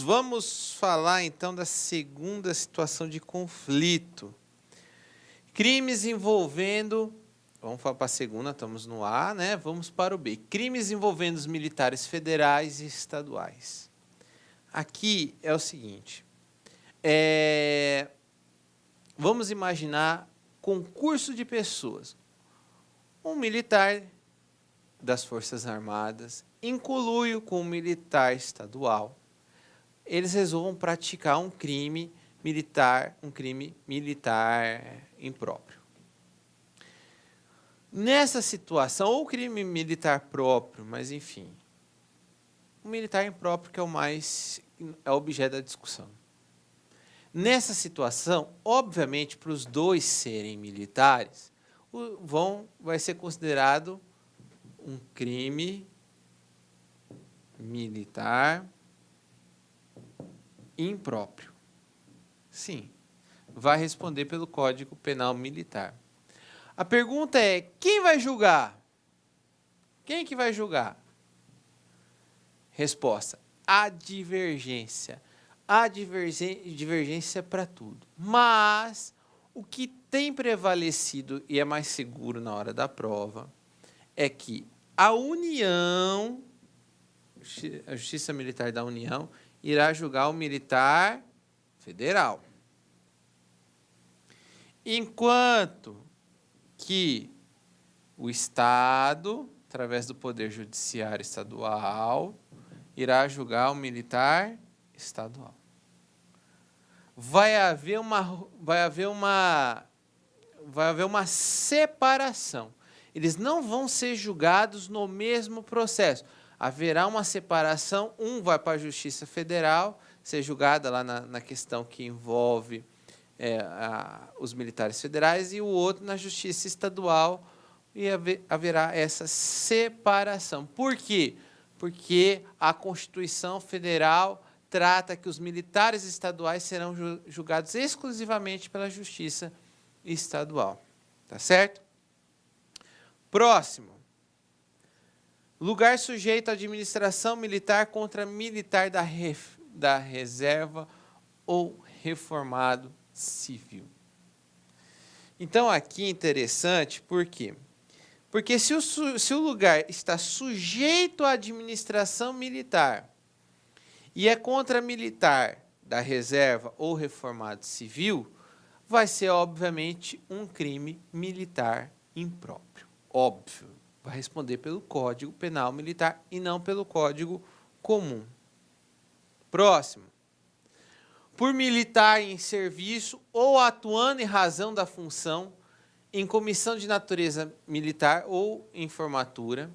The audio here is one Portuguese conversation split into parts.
Vamos falar então da segunda situação de conflito. Crimes envolvendo. Vamos falar para a segunda, estamos no A, né? Vamos para o B. Crimes envolvendo os militares federais e estaduais. Aqui é o seguinte. Vamos imaginar concurso de pessoas. Um militar das Forças Armadas, em conluio com um militar estadual, eles resolvam praticar um crime militar impróprio. Nessa situação, ou crime militar próprio, mas enfim, o militar impróprio que é o objeto da discussão. Nessa situação, obviamente, para os dois serem militares, vai ser considerado um crime militar impróprio. Sim, vai responder pelo Código Penal Militar. A pergunta é, quem vai julgar? Quem que vai julgar? Resposta, a divergência. A divergência para tudo. Mas o que tem prevalecido e é mais seguro na hora da prova é que a União, a Justiça Militar da União, irá julgar o militar federal. Enquanto que o Estado, através do Poder Judiciário Estadual, irá julgar o militar estadual. Vai haver uma separação. Eles não vão ser julgados no mesmo processo. Haverá uma separação, um vai para a Justiça Federal, ser julgada lá na questão que envolve os militares federais, e o outro na Justiça Estadual, e haverá essa separação. Por quê? Porque a Constituição Federal trata que os militares estaduais serão julgados exclusivamente pela Justiça Estadual. Tá certo? Próximo. Lugar sujeito à administração militar contra militar da reserva ou reformado civil. Então, aqui é interessante, por quê? Porque se o lugar está sujeito à administração militar e é contra militar da reserva ou reformado civil, vai ser, obviamente, um crime militar impróprio. Óbvio. Vai responder pelo Código Penal Militar e não pelo Código Comum. Próximo. Por militar em serviço ou atuando em razão da função em comissão de natureza militar ou em formatura,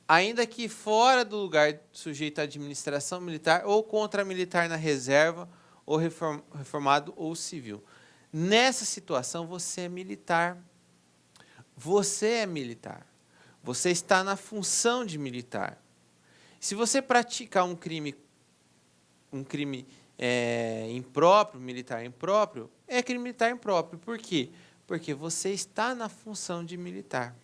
ainda que fora do lugar sujeito à administração militar ou contra militar na reserva ou reformado ou civil. Nessa situação, você é militar. Você é militar. Você está na função de militar. Se você praticar um crime impróprio, militar impróprio, é crime militar impróprio. Por quê? Porque você está na função de militar.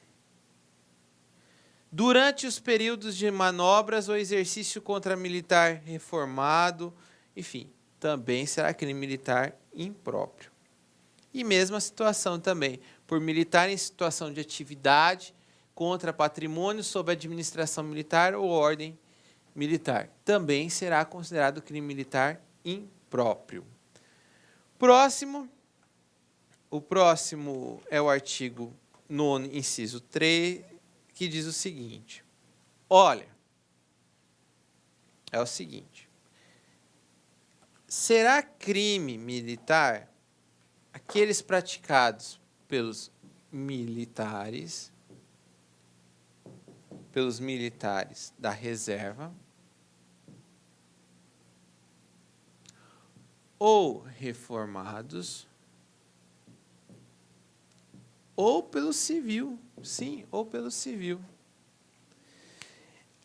Durante os períodos de manobras ou exercício contra militar reformado, enfim, também será crime militar impróprio. E mesma situação também, por militar em situação de atividade contra patrimônio sob administração militar ou ordem militar. Também será considerado crime militar impróprio. O próximo é o artigo 9º, inciso 3, que diz o seguinte. Olha, é o seguinte. Será crime militar aqueles praticados pelos militares da reserva ou reformados ou pelo civil, sim, ou pelo civil.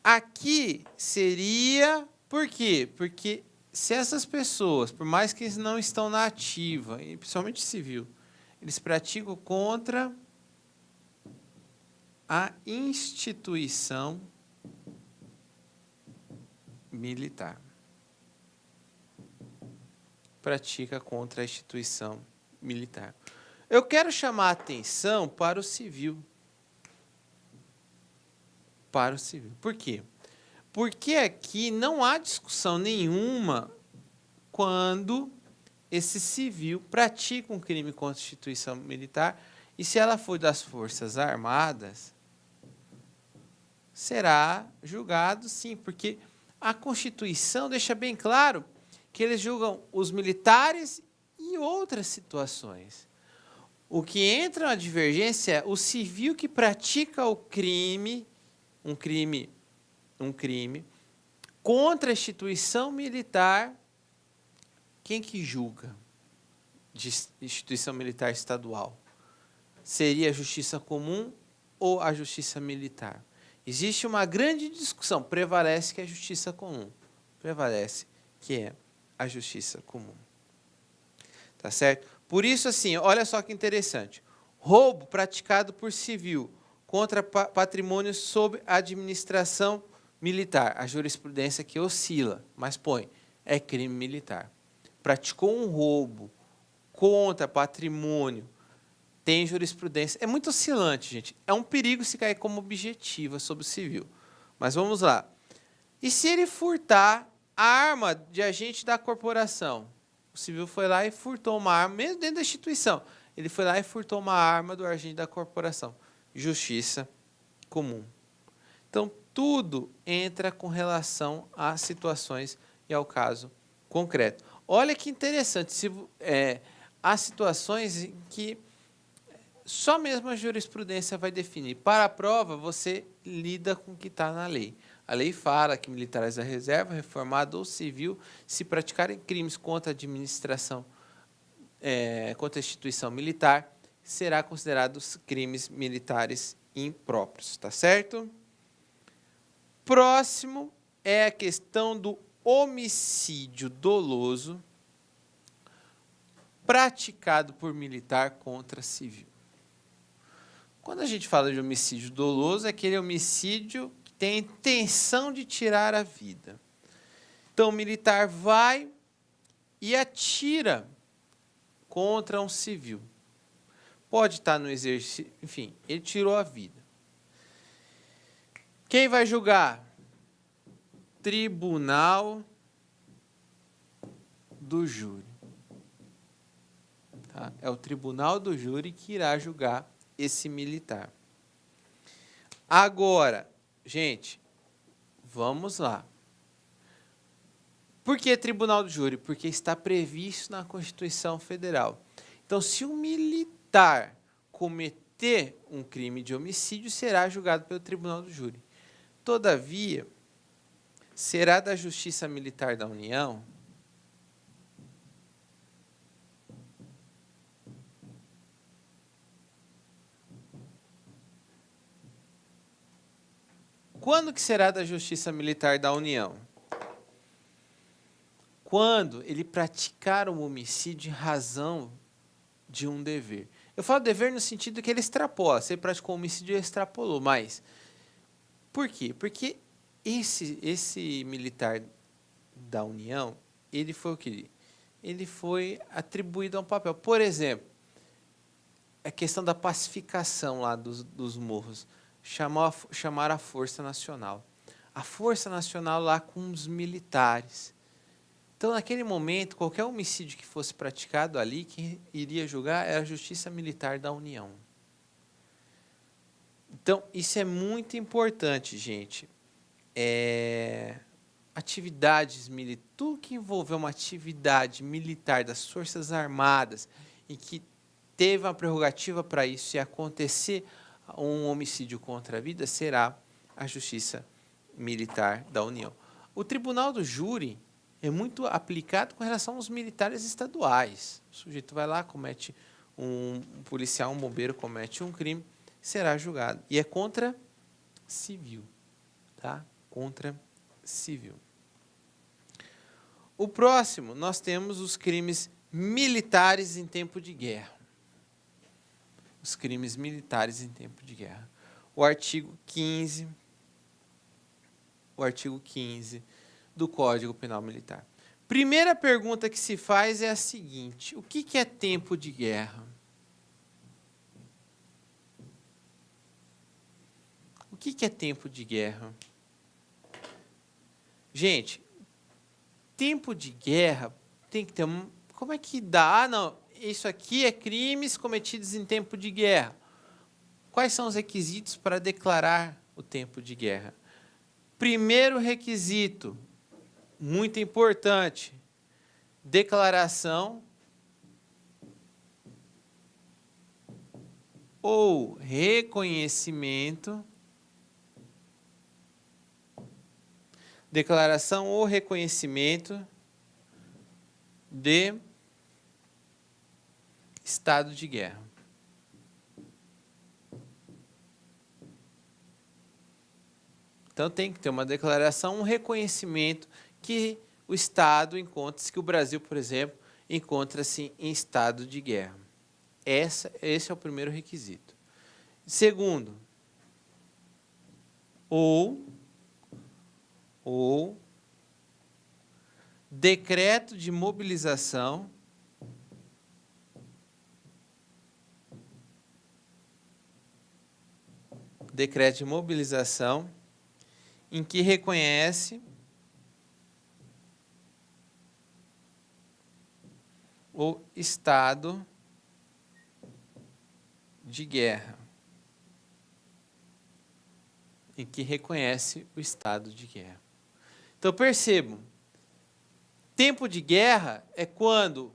Aqui seria, por quê? Porque se essas pessoas, por mais que eles não estão na ativa, e principalmente civil, eles praticam contra a instituição militar. pratica contra a instituição militar. Eu quero chamar a atenção para o civil. Para o civil. Por quê? Porque aqui não há discussão nenhuma quando esse civil pratica um crime contra a instituição militar e se ela for das Forças Armadas, será julgado sim, porque a Constituição deixa bem claro que eles julgam os militares e outras situações. O que entra na divergência é o civil que pratica o crime, um crime contra a instituição militar. Quem que julga de instituição militar estadual? Seria a justiça comum ou a justiça militar? Existe uma grande discussão, prevalece que é a justiça comum. Prevalece que é a justiça comum. Tá certo? Por isso, assim, olha só que interessante. Roubo praticado por civil contra patrimônio sob administração militar. A jurisprudência que oscila, mas põe, é crime militar. Praticou um roubo contra patrimônio, tem jurisprudência. É muito oscilante, gente. É um perigo se cair como objetiva sobre o civil. Mas vamos lá. E se ele furtar a arma de agente da corporação? O civil foi lá e furtou uma arma, mesmo dentro da instituição. Ele foi lá e furtou uma arma do agente da corporação. Justiça comum. Então, tudo entra com relação a situações e ao caso concreto. Olha que interessante, há situações em que só mesmo a jurisprudência vai definir. Para a prova, você lida com o que está na lei. A lei fala que militares da reserva, reformado ou civil, se praticarem crimes contra a administração, contra a instituição militar, será considerados crimes militares impróprios, tá certo? Próximo é a questão do homicídio doloso praticado por militar contra civil. Quando a gente fala de homicídio doloso, é aquele homicídio que tem a intenção de tirar a vida. Então, o militar vai e atira contra um civil. Pode estar no exercício, enfim, ele tirou a vida. Quem vai julgar? Tribunal do júri. Tá? É o tribunal do júri que irá julgar esse militar. Agora, gente, vamos lá. Por que tribunal do júri? Porque está previsto na Constituição Federal. Então, se um militar cometer um crime de homicídio, será julgado pelo tribunal do júri. Todavia, será da Justiça Militar da União quando que será da Justiça Militar da União? Quando ele praticar um homicídio em razão de um dever. Eu falo dever no sentido que ele extrapola. Se ele praticou um homicídio, ele extrapolou. Mas, por quê? Porque esse militar da União, ele foi o quê? Ele foi atribuído a um papel. Por exemplo, a questão da pacificação lá dos morros. Chamaram a Força Nacional. A Força Nacional lá com os militares. Então, naquele momento, qualquer homicídio que fosse praticado ali, quem iria julgar era a Justiça Militar da União. Então, isso é muito importante, gente. Atividades militares, tudo que envolveu uma atividade militar das Forças Armadas e que teve uma prerrogativa para isso, se acontecer um homicídio contra a vida, será a Justiça Militar da União. O Tribunal do Júri é muito aplicado com relação aos militares estaduais. O sujeito vai lá, comete um policial, um bombeiro comete um crime, será julgado. E é contra civil, tá? Contra civil. O próximo, nós temos os crimes militares em tempo de guerra. Os crimes militares em tempo de guerra. O artigo 15 do Código Penal Militar. Primeira pergunta que se faz é a seguinte: o que é tempo de guerra? O que é tempo de guerra? Gente, tempo de guerra tem que ter um... Como é que dá? Ah, não, isso aqui é crimes cometidos em tempo de guerra. Quais são os requisitos para declarar o tempo de guerra? Primeiro requisito, muito importante, declaração ou reconhecimento. Declaração ou reconhecimento de estado de guerra. Então tem que ter uma declaração, um reconhecimento que o Estado encontra-se, que o Brasil, por exemplo, encontra-se em estado de guerra. Esse é o primeiro requisito. Segundo, ou decreto de mobilização em que reconhece o estado de guerra. Em que reconhece o estado de guerra. Então, percebam, tempo de guerra é quando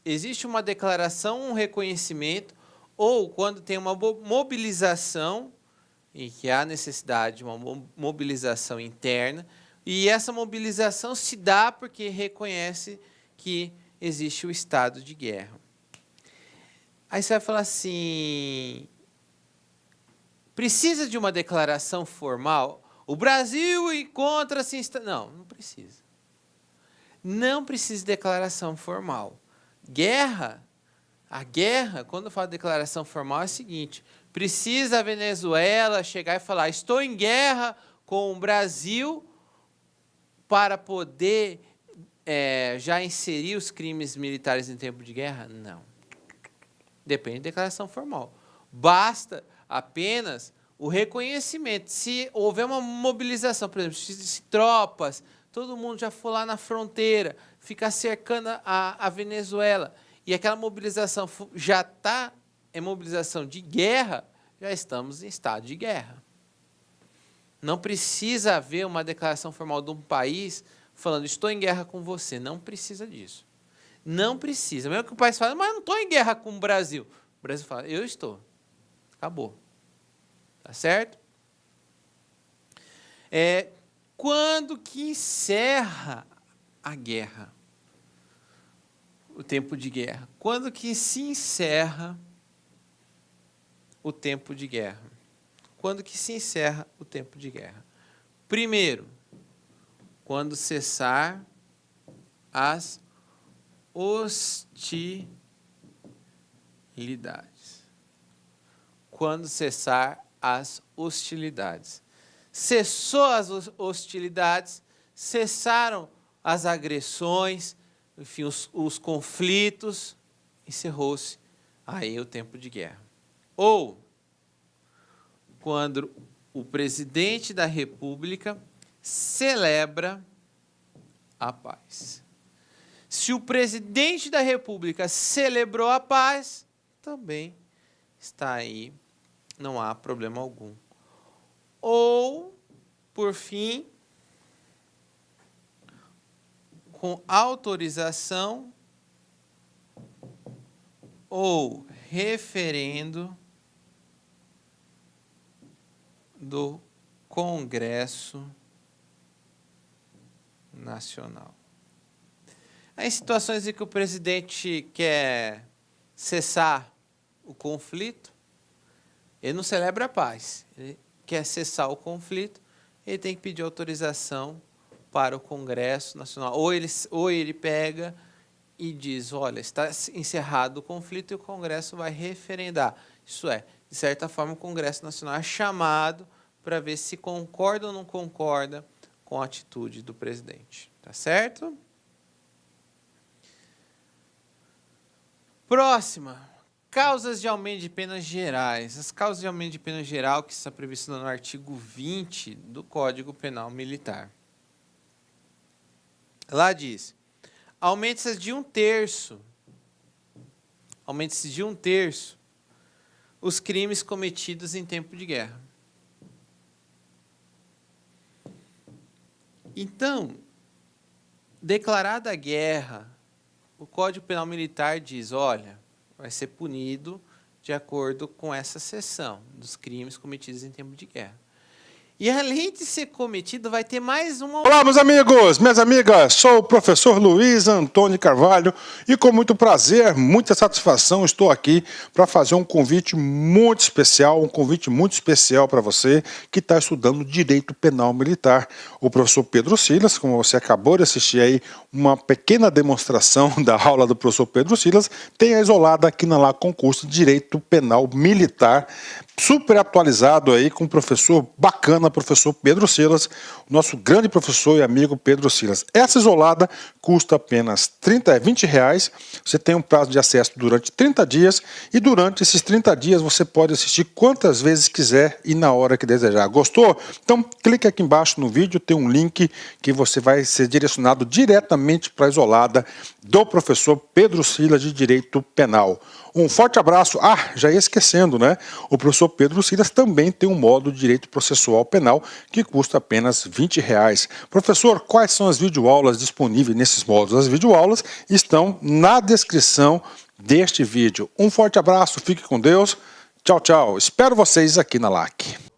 existe uma declaração, um reconhecimento, ou quando tem uma mobilização, em que há necessidade de uma mobilização interna, e essa mobilização se dá porque reconhece que existe o estado de guerra. Aí você vai falar assim, precisa de uma declaração formal? O Brasil encontra-se em... Não, não precisa. Não precisa de declaração formal. A guerra, quando eu falo de declaração formal, é o seguinte: precisa a Venezuela chegar e falar, estou em guerra com o Brasil para poder já inserir os crimes militares em tempo de guerra? Não. Depende de declaração formal. Basta apenas o reconhecimento. Se houver uma mobilização, por exemplo, se tropas, todo mundo já for lá na fronteira, ficar cercando a Venezuela, e aquela mobilização já está em mobilização de guerra, já estamos em estado de guerra. Não precisa haver uma declaração formal de um país falando, estou em guerra com você. Não precisa disso. Não precisa. Mesmo que o país fale, mas eu não estou em guerra com o Brasil. O Brasil fala, eu estou. Acabou. Tá certo? Quando que encerra a guerra? O tempo de guerra. Quando que se encerra o tempo de guerra? Quando que se encerra o tempo de guerra? Primeiro, quando cessar as hostilidades. Quando cessar as hostilidades. Cessou as hostilidades, cessaram as agressões, enfim, os conflitos, encerrou-se aí o tempo de guerra. Ou, quando o presidente da República celebra a paz. Se o presidente da República celebrou a paz, também está aí, não há problema algum. Ou, por fim, com autorização ou referendo do Congresso Nacional. Em situações em que o presidente quer cessar o conflito, ele não celebra a paz, ele quer cessar o conflito, ele tem que pedir autorização para o Congresso Nacional. Ou ele pega e diz, olha, está encerrado o conflito e o Congresso vai referendar. Isso é, de certa forma, o Congresso Nacional é chamado para ver se concorda ou não concorda com a atitude do presidente. Tá certo? Próxima. Causas de aumento de penas gerais. As causas de aumento de pena geral que está prevista no artigo 20 do Código Penal Militar. Lá diz: aumenta-se de 1/3. Aumenta-se de 1/3 os crimes cometidos em tempo de guerra. Então, declarada a guerra, o Código Penal Militar diz, olha, vai ser punido de acordo com essa seção dos crimes cometidos em tempo de guerra. E além de ser cometido, vai ter mais uma... Olá, meus amigos, minhas amigas, sou o professor Luiz Antônio Carvalho e com muito prazer, muita satisfação, estou aqui para fazer um convite muito especial, para você que está estudando Direito Penal Militar. O professor Pedro Silas, como você acabou de assistir aí, uma pequena demonstração da aula do professor Pedro Silas, tem a isolada aqui na lá concurso de Direito Penal Militar, super atualizado aí com o professor bacana, professor Pedro Silas, nosso grande professor e amigo Pedro Silas. Essa isolada custa apenas R$20. Você tem um prazo de acesso durante 30 dias e durante esses 30 dias você pode assistir quantas vezes quiser e na hora que desejar. Gostou? Então clique aqui embaixo no vídeo, tem um link que você vai ser direcionado diretamente para a isolada do professor Pedro Silas de Direito Penal. Um forte abraço. Ah, já ia esquecendo, né? O professor Pedro Silas também tem um módulo de Direito Processual Penal que custa apenas R$20. Professor, quais são as videoaulas disponíveis nesses módulos? As videoaulas estão na descrição deste vídeo. Um forte abraço, fique com Deus. Tchau, tchau. Espero vocês aqui na LAC.